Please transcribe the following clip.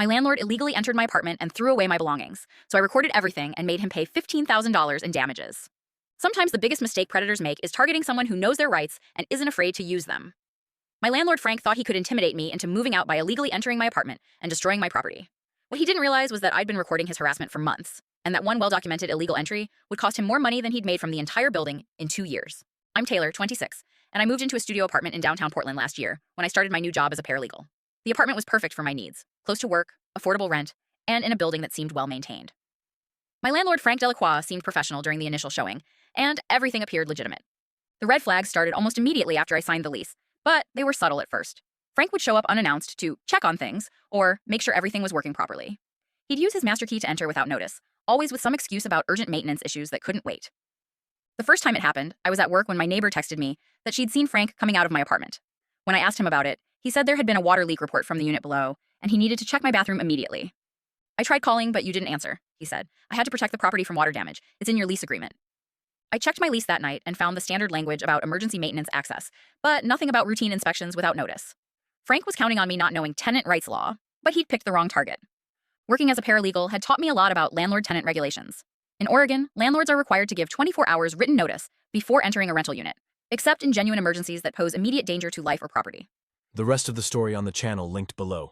My landlord illegally entered my apartment and threw away my belongings, so I recorded everything and made him pay $15,000 in damages. Sometimes the biggest mistake predators make is targeting someone who knows their rights and isn't afraid to use them. My landlord Frank thought he could intimidate me into moving out by illegally entering my apartment and destroying my property. What he didn't realize was that I'd been recording his harassment for months, and that one well-documented illegal entry would cost him more money than he'd made from the entire building in 2 years. I'm Taylor, 26, and I moved into a studio apartment in downtown Portland last year when I started my new job as a paralegal. The apartment was perfect for my needs, close to work, affordable rent, and in a building that seemed well-maintained. My landlord Frank Delacroix seemed professional during the initial showing, and everything appeared legitimate. The red flags started almost immediately after I signed the lease, but they were subtle at first. Frank would show up unannounced to check on things or make sure everything was working properly. He'd use his master key to enter without notice, always with some excuse about urgent maintenance issues that couldn't wait. The first time it happened, I was at work when my neighbor texted me that she'd seen Frank coming out of my apartment. When I asked him about it, he said there had been a water leak report from the unit below, and he needed to check my bathroom immediately. I tried calling, but you didn't answer, he said. I had to protect the property from water damage. It's in your lease agreement. I checked my lease that night and found the standard language about emergency maintenance access, but nothing about routine inspections without notice. Frank was counting on me not knowing tenant rights law, but he'd picked the wrong target. Working as a paralegal had taught me a lot about landlord-tenant regulations. In Oregon, landlords are required to give 24 hours written notice before entering a rental unit, except in genuine emergencies that pose immediate danger to life or property. The rest of the story on the channel linked below.